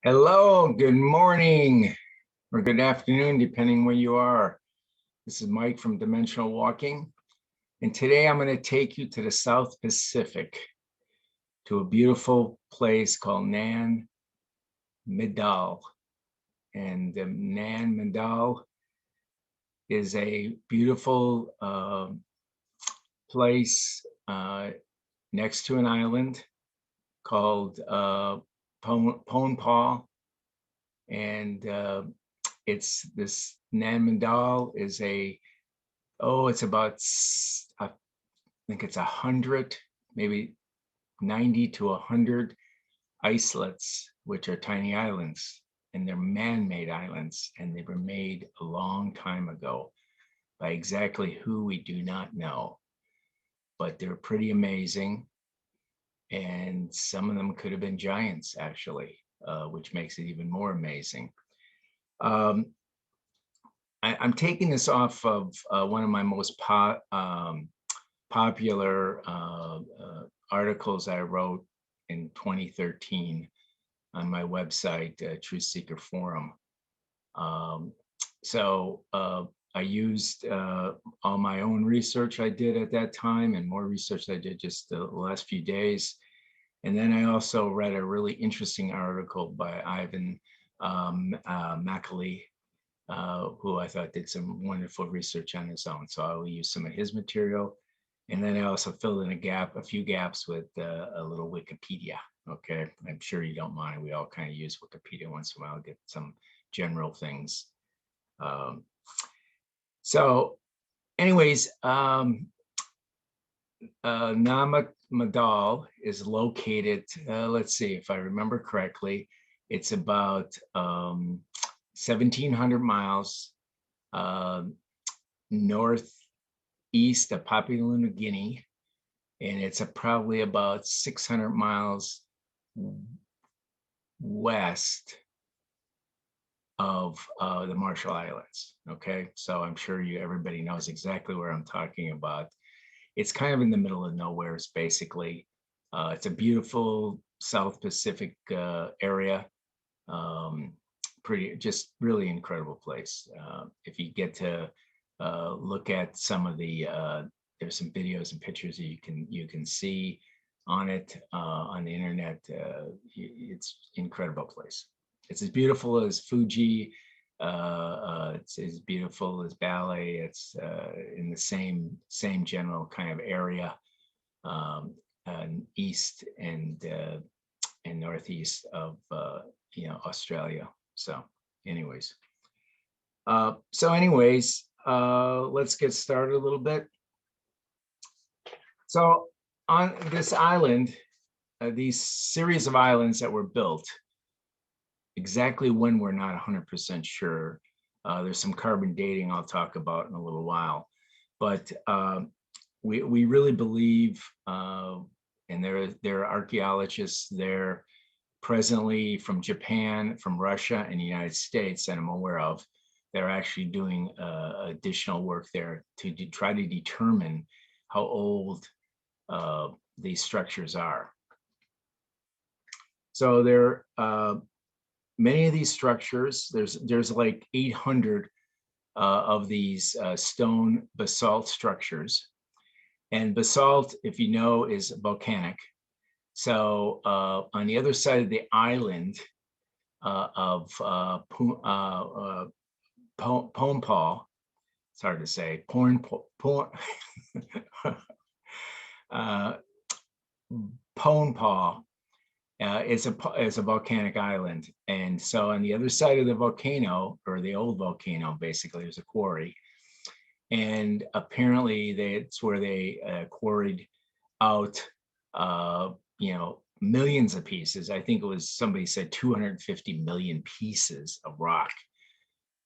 Hello, good morning, or good afternoon, depending where you are. This is Mike from Dimensional Walking, and today I'm going to take you to the South Pacific, to a beautiful place called Nan Madol. And Nan Madol is a beautiful place next to an island called Ponpaw, and it's this Nan Madol is it's about, I think it's 100, maybe 90 to 100 islets, which are tiny islands, and they're man-made islands, and they were made a long time ago by exactly who we do not know, but they're pretty amazing. And some of them could have been giants, actually, which makes it even more amazing. I'm taking this off of one of my most popular articles I wrote in 2013 on my website, Truth Seeker Forum. So I used all my own research I did at that time, and more research I did just the last few days. And then I also read a really interesting article by Ivan Mackley, who I thought did some wonderful research on his own. So I will use some of his material. And then I also filled in a few gaps with a little Wikipedia. Okay, I'm sure you don't mind. We all kind of use Wikipedia once in a while, get some general things. So anyways, Nan Madol is located, let's see if I remember correctly, it's about 1,700 miles northeast of Papua New Guinea, and it's probably about 600 miles west of the Marshall Islands. Okay, so I'm sure everybody knows exactly where I'm talking about. It's kind of in the middle of nowhere, basically. It's a beautiful South Pacific area. Just really incredible place. If you get to look at some of the, there's some videos and pictures that you can see on it on the internet. It's an incredible place. It's as beautiful as Fuji. It's as beautiful as Ballet. It's in the same general kind of area, east and northeast of Australia. So, anyways, let's get started a little bit. So, on this island, these series of islands that were built, exactly when we're not 100% sure. There's some carbon dating I'll talk about in a little while, but we really believe, and there are archaeologists there presently from Japan, from Russia, and the United States that I'm aware of. They're actually doing additional work there to try to determine how old these structures are. So there many of these structures, there's like 800 of these stone basalt structures. And basalt, if you know, is volcanic. So on the other side of the island of Ponpaw, it's hard to say, Ponpaw, is a volcanic island. And so on the other side of the volcano, or the old volcano, basically, there's a quarry. And apparently that's where they quarried out, millions of pieces. I think it was, somebody said 250 million pieces of rock,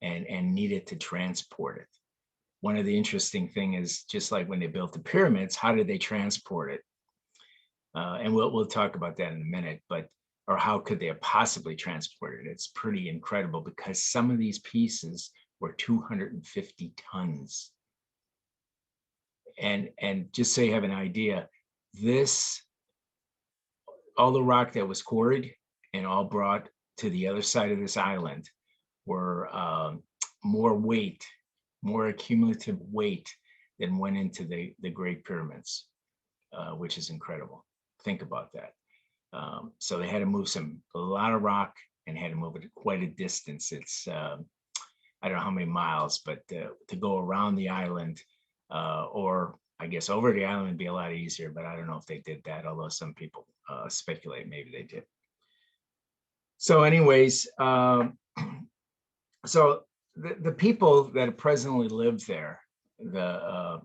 and needed to transport it. One of the interesting things is, just like when they built the pyramids, how did they transport it? And we'll talk about that in a minute, or how could they have possibly transported it? It's pretty incredible, because some of these pieces were 250 tons. And just so you have an idea, all the rock that was quarried and all brought to the other side of this island were more weight, more accumulative weight than went into the Great Pyramids, which is incredible. Think about that. So they had to move a lot of rock and had to move it quite a distance. It's, I don't know how many miles, but to go around the island, or I guess over the island would be a lot easier, but I don't know if they did that, although some people speculate maybe they did. So anyways, so the people that presently live there, the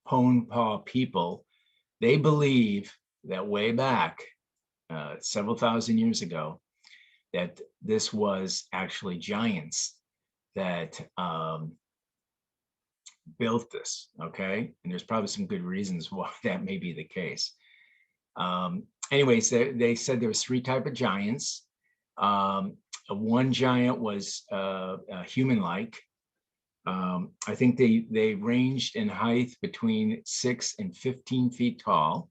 Pon-Pa people, they believe that way back, several thousand years ago, that this was actually giants that built this, okay? And there's probably some good reasons why that may be the case. Anyways, they said there was 3 types of giants. One giant was human-like. I think they ranged in height between 6 and 15 feet tall.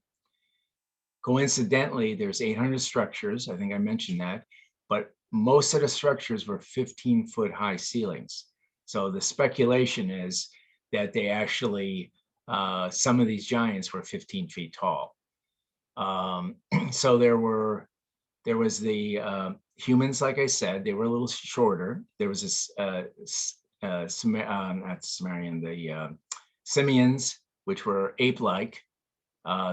Coincidentally, there's 800 structures. I think I mentioned that, but most of the structures were 15-foot high ceilings. So the speculation is that they actually, some of these giants were 15 feet tall. So there was the humans, like I said, they were a little shorter. There was this, not Sumerian, the simians, which were ape-like.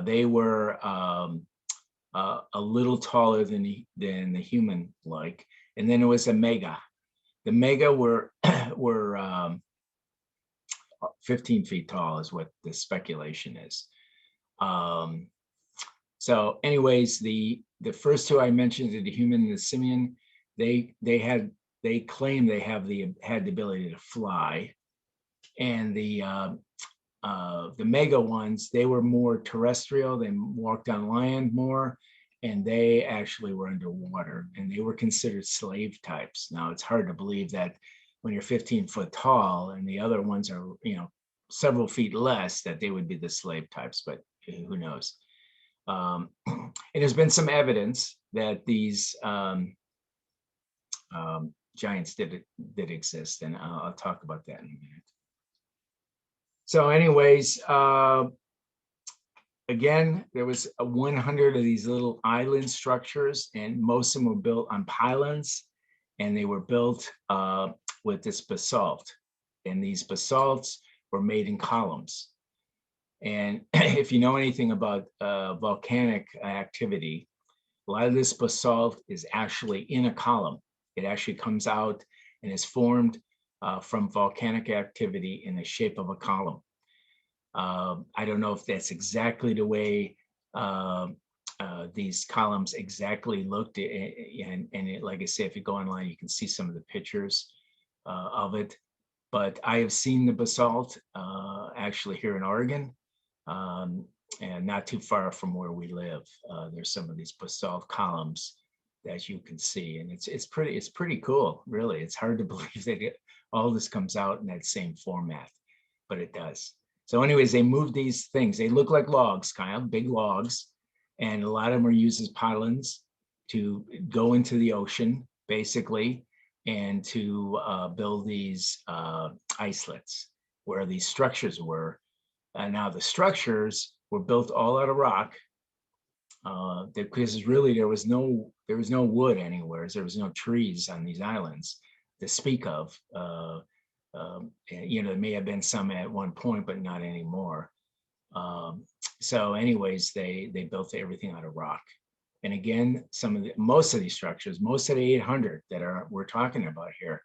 They were a little taller than the human-like, and then it was a mega. The mega were 15 feet tall, is what the speculation is. So, anyways, the first 2 I mentioned, the human and the simian, they claim they had the ability to fly, and the mega ones, they were more terrestrial. They walked on land more, and they actually were underwater, and they were considered slave types. Now, it's hard to believe that when you're 15 foot tall and the other ones are, several feet less, that they would be the slave types, but who knows? And there's been some evidence that these giants did exist, and I'll talk about that in a minute. So anyways, again, there was 100 of these little island structures, and most of them were built on pylons, and they were built with this basalt. And these basalts were made in columns. And if you know anything about volcanic activity, a lot of this basalt is actually in a column. It actually comes out and is formed from volcanic activity in the shape of a column. I don't know if that's exactly the way these columns exactly looked. Like I say, if you go online, you can see some of the pictures of it. But I have seen the basalt actually here in Oregon, and not too far from where we live. There's some of these basalt columns that you can see, and it's pretty cool, really. It's hard to believe that all this comes out in that same format, but it does. So anyways, they moved these things. They look like logs, kind of big logs, and a lot of them are used as pylons to go into the ocean, basically, and to build these islets where these structures were. And now the structures were built all out of rock, because really there was no wood anywhere. There was no trees on these islands to speak of. There may have been some at one point, but not anymore. So anyways, they built everything out of rock. And again, most of these structures, most of the 800 that we're talking about here,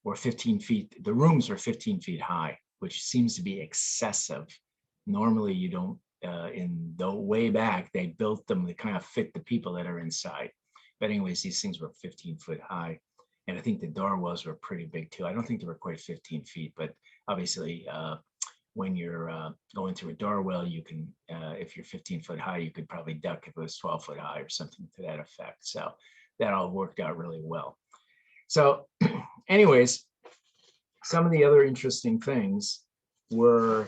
were 15 feet. The rooms were 15 feet high, which seems to be excessive. Normally, you don't. In the way back, they built them to kind of fit the people that are inside. But anyways, these things were 15 foot high. And I think the doorways were pretty big too. I don't think they were quite 15 feet, but obviously when you're going through a doorway, you can, if you're 15 foot high, you could probably duck if it was 12 foot high or something to that effect. So that all worked out really well. So anyways, some of the other interesting things were,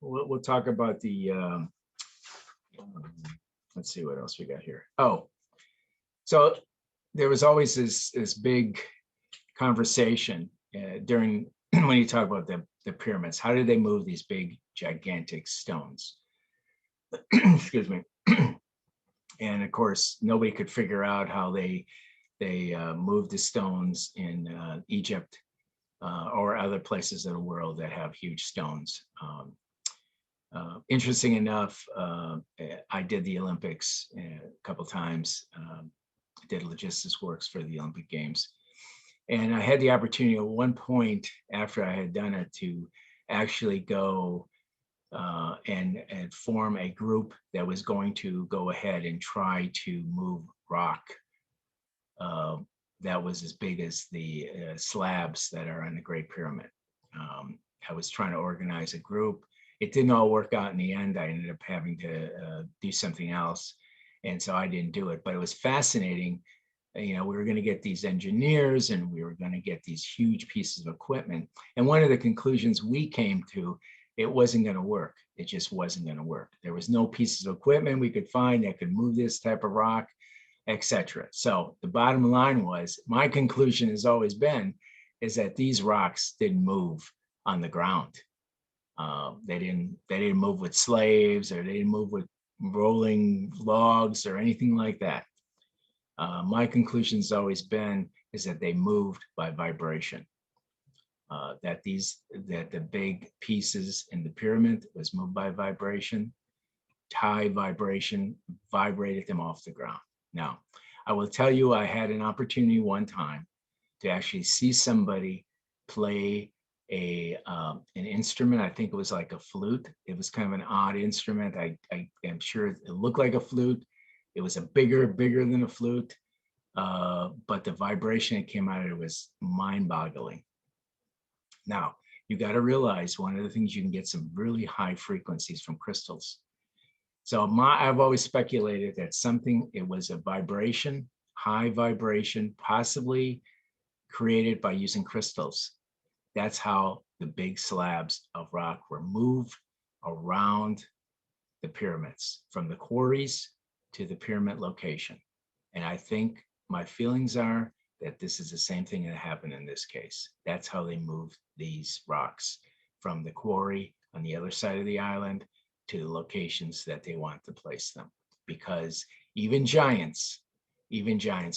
we'll talk about the, let's see what else we got here. Oh, so there was always this big conversation during when you talk about the pyramids. How did they move these big, gigantic stones? Excuse me. And of course, nobody could figure out how they moved the stones in Egypt or other places in the world that have huge stones. Interesting enough, I did the Olympics a couple times. Did logistics works for the Olympic Games. And I had the opportunity at one point after I had done it to actually go and form a group that was going to go ahead and try to move rock that was as big as the slabs that are on the Great Pyramid. I was trying to organize a group. It didn't all work out in the end. I ended up having to do something else. And so I didn't do it, but it was fascinating. You know, we were going to get these engineers and we were going to get these huge pieces of equipment. And one of the conclusions we came to, it wasn't going to work. It just wasn't going to work. There was no pieces of equipment we could find that could move this type of rock, etc. So the bottom line was, my conclusion has always been, is that these rocks didn't move on the ground. They didn't move with slaves, or they didn't move with rolling logs or anything like that. My conclusion has always been is that they moved by vibration. That the big pieces in the pyramid was moved by vibration. High vibration vibrated them off the ground. Now, I will tell you, I had an opportunity one time to actually see somebody play an instrument. I think it was like a flute. It was kind of an odd instrument. I am sure it looked like a flute. It was bigger than a flute, but the vibration that came out of it was mind-boggling. Now, you got to realize one of the things, you can get some really high frequencies from crystals. So I've always speculated that it was a vibration, high vibration, possibly created by using crystals. That's how the big slabs of rock were moved around the pyramids, from the quarries to the pyramid location. And I think my feelings are that this is the same thing that happened in this case. That's how they moved these rocks from the quarry on the other side of the island to the locations that they want to place them. Because even giants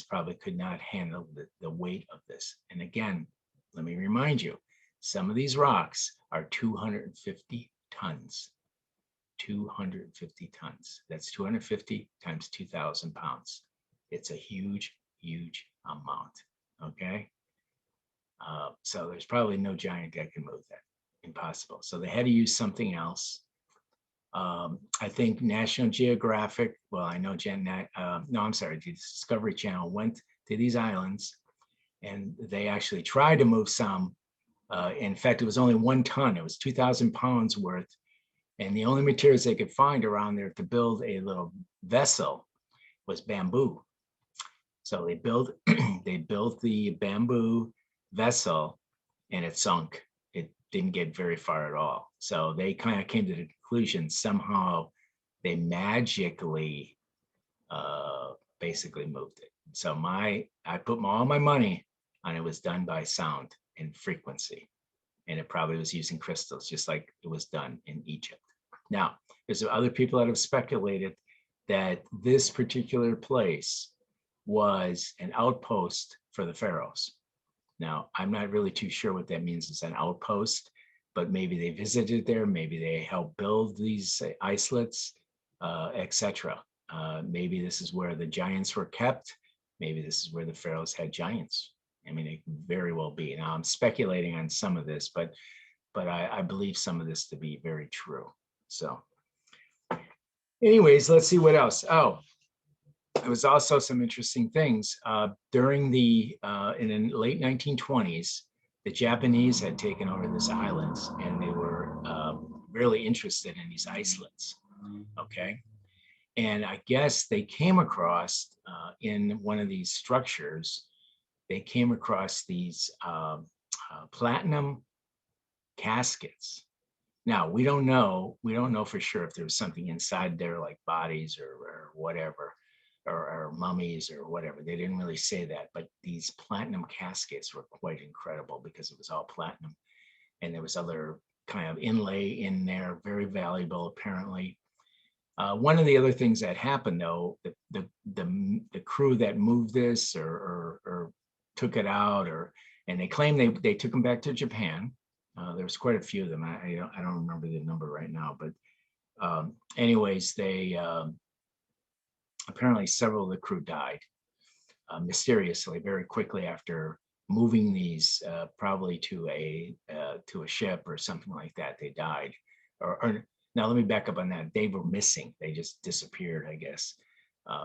probably could not handle the weight of this. And again, let me remind you, some of these rocks are 250 tons. 250 tons. That's 250 times 2,000 pounds. It's a huge, huge amount, okay? So there's probably no giant that can move that. Impossible. So they had to use something else. I think National Geographic, well, I know the Discovery Channel went to these islands and they actually tried to move some. In fact, it was only 1 ton. It was 2,000 pounds worth. And the only materials they could find around there to build a little vessel was bamboo. So they built the bamboo vessel and it sunk. It didn't get very far at all. So they kind of came to the conclusion somehow they magically basically moved it. So I put all my money on it was done by sound and frequency. And it probably was using crystals, just like it was done in Egypt. Now, there's other people that have speculated that this particular place was an outpost for the pharaohs. Now, I'm not really too sure what that means as an outpost, but maybe they visited there, maybe they helped build these islets, etc. Maybe this is where the giants were kept. Maybe this is where the pharaohs had giants. I mean, it could very well be. Now, I'm speculating on some of this, but I believe some of this to be very true. So anyways, let's see what else. Oh, there was also some interesting things. During in the late 1920s, the Japanese had taken over this islands and they were really interested in these islets, okay? And I guess they came across in one of these structures, they came across these platinum caskets. Now we don't know for sure if there was something inside there like bodies or whatever, or mummies or whatever. They didn't really say that, but these platinum caskets were quite incredible because it was all platinum, and there was other kind of inlay in there, very valuable apparently. One of the other things that happened, though, the crew that moved this or took it out, and they claim they took them back to Japan. There was quite a few of them. I don't remember the number right now, but anyways, they apparently several of the crew died mysteriously very quickly after moving these, probably to a ship or something like that. They died, or now let me back up on that. They were missing. They just disappeared, I guess.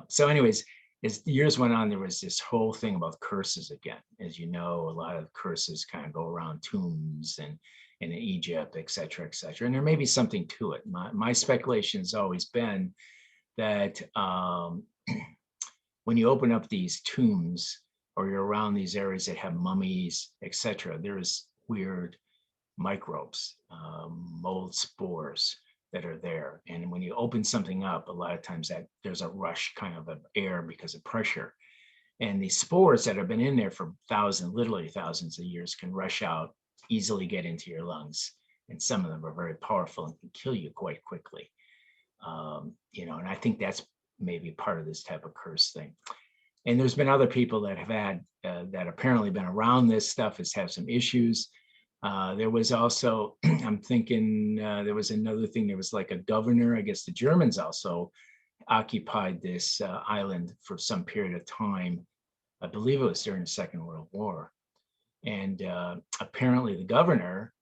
So anyways, as years went on, there was this whole thing about curses again. As you know, a lot of curses kind of go around tombs and in Egypt, et cetera, et cetera. And there may be something to it. My speculation has always been that when you open up these tombs or you're around these areas that have mummies, et cetera, there's weird microbes, mold spores that are there. And when you open something up, a lot of times that there's a rush kind of air because of pressure. And these spores that have been in there for literally thousands of years can rush out, easily get into your lungs. And some of them are very powerful and can kill you quite quickly. And I think that's maybe part of this type of curse thing. And there's been other people that have had, that apparently been around this stuff, has had some issues. There was also, I'm thinking, there was another thing. There was like a governor. I guess the Germans also occupied this island for some period of time. I believe it was during the Second World War. And apparently the governor,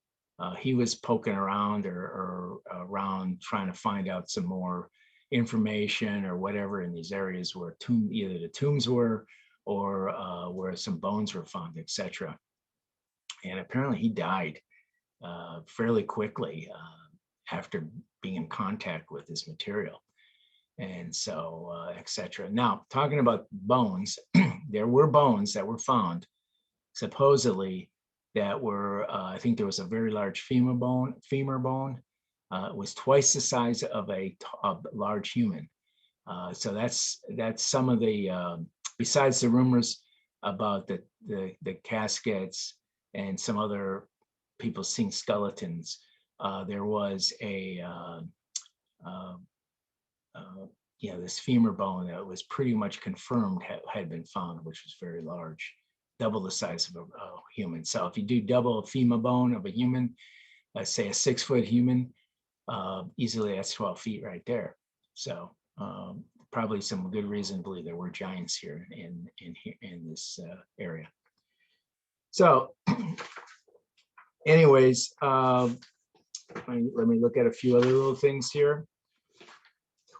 he was poking around or around trying to find out some more information or whatever in these areas where either the tombs were or where some bones were found, etc. And apparently he died fairly quickly after being in contact with this material. And so, etc. Now, talking about bones, there were bones that were found, supposedly, that were, I think there was a very large femur bone. It was twice the size of a large human. So that's some of the, besides the rumors about the caskets and some other people seeing skeletons, there was this femur bone that was pretty much confirmed had been found, which was very large, double the size of a human. So if you do double a femur bone of a human, let's say a 6-foot human, easily that's 12 feet right there. So probably some good reason to believe there were giants here in this area. So anyways, let me look at a few other little things here.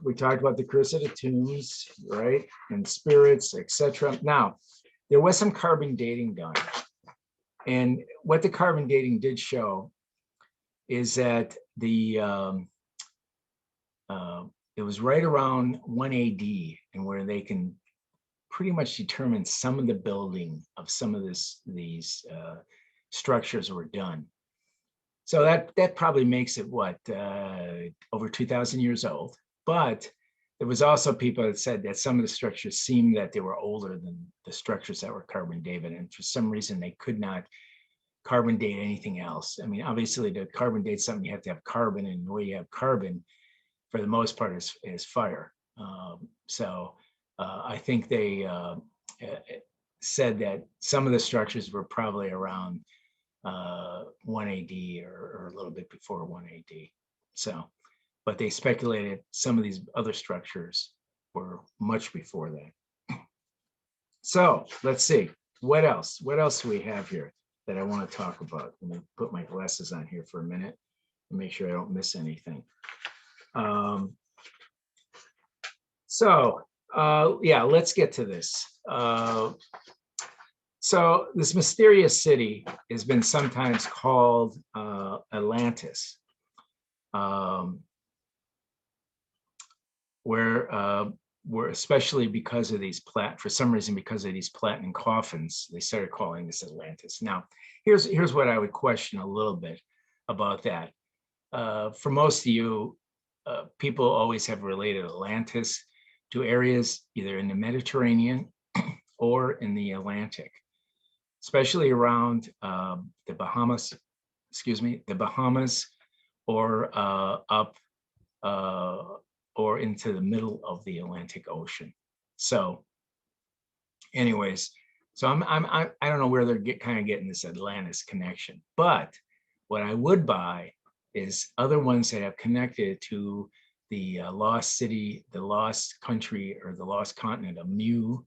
We talked about the curse of the tombs, right? And spirits, etc. Now, there was some carbon dating done. And what the carbon dating did show is that it was right around 1 AD, and where they can pretty much determine some of the building of some of these structures were done. So that probably makes it over 2,000 years old. But there was also people that said that some of the structures seemed that they were older than the structures that were carbon dated, and for some reason they could not carbon date anything else. I mean, obviously to carbon date something, you have to have carbon, and the way you have carbon, for the most part, is fire. So I think they said that some of the structures were probably around 1 AD or a little bit before 1 AD. So, but they speculated some of these other structures were much before that. So let's see, what else do we have here that I want to talk about? Let me put my glasses on here for a minute and make sure I don't miss anything. Yeah, let's get to this. So this mysterious city has been sometimes called Atlantis, where especially because of these for some reason, because of these platinum coffins, they started calling this Atlantis. Now, here's what I would question a little bit about that. for most of you, people always have related Atlantis to areas either in the Mediterranean or in the Atlantic, especially around the Bahamas, the Bahamas, or up or into the middle of the Atlantic Ocean. So anyways, so I don't know where they're kind of getting this Atlantis connection, but what I would buy is other ones that have connected to the lost city, the lost country, or the lost continent of Mu,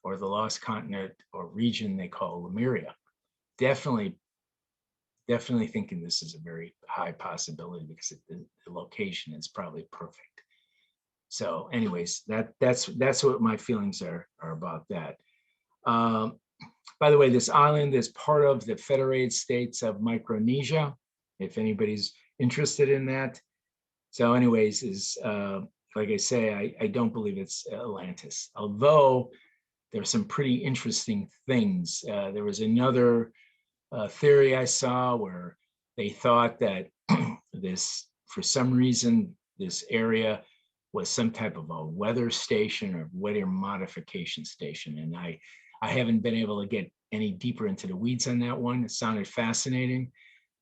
or the lost continent or region they call Lemuria. Definitely thinking this is a very high possibility because the location is probably perfect. So anyways, that's what my feelings are about that. By the way, this island is part of the Federated States of Micronesia, if anybody's interested in that. So anyways, is like I say, I don't believe it's Atlantis, although there's some pretty interesting things. There was another theory I saw where they thought that this, for some reason, this area was some type of a weather station or weather modification station. And I haven't been able to get any deeper into the weeds on that one. It sounded fascinating,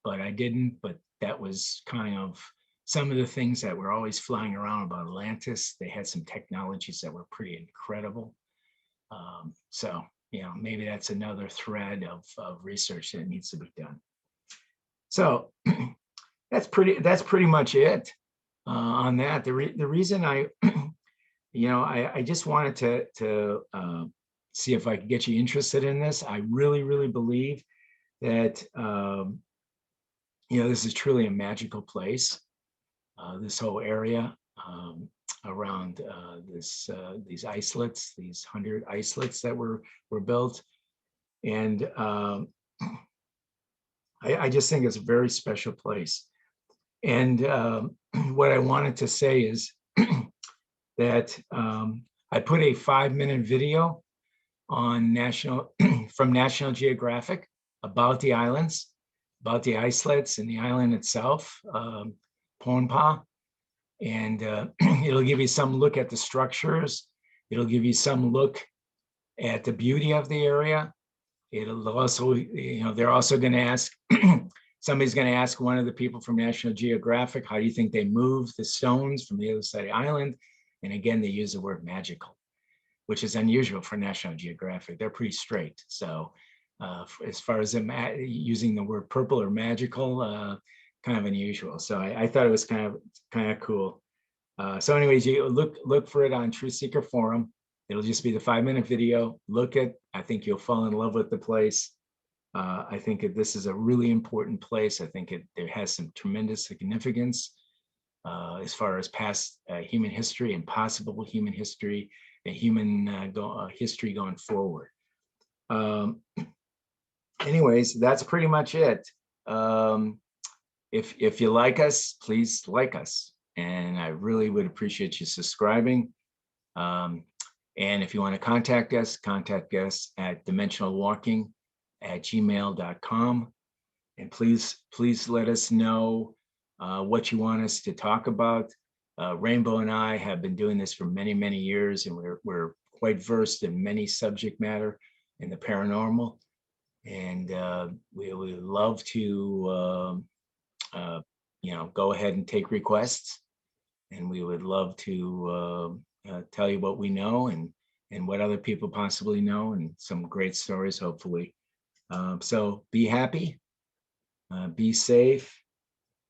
but I didn't. But that was kind of some of the things that were always flying around about Atlantis. They had some technologies that were pretty incredible. So, you know, maybe that's another thread of research that needs to be done. So that's pretty much it on that. The reason I, you know, I just wanted to see if I could get you interested in this. I really believe that, you know, this is truly a magical place. This whole area around these islets, these 100 islets that were built, and I just think it's a very special place. And what I wanted to say is that I put a 5-minute video on from National Geographic about the islands, about the islets and the island itself, Pohnpei. And it'll give you some look at the structures. It'll give you some look at the beauty of the area. It'll also, you know, they're also going to ask, somebody's going to ask one of the people from National Geographic, how do you think they move the stones from the other side of the island? And again, they use the word magical, which is unusual for National Geographic. They're pretty straight. So as far as them using the word purple or magical, kind of unusual. So I thought it was kind of cool. So anyways, you look for it on Truth Seeker Forum. It'll just be the 5-minute video. I think you'll fall in love with the place. I think this is a really important place. I think it has some tremendous significance as far as past human history and possible human history and human history going forward. Anyways, that's pretty much it. If you like us, please like us. And I really would appreciate you subscribing. And if you want to contact us at dimensionalwalking@gmail.com. And please let us know what you want us to talk about. Rainbow and I have been doing this for many years, and we're quite versed in many subject matter in the paranormal. And we would love to you know, go ahead and take requests, and we would love to tell you what we know and what other people possibly know, and some great stories, hopefully. So be happy, be safe,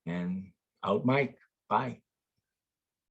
and out, Mike. Bye.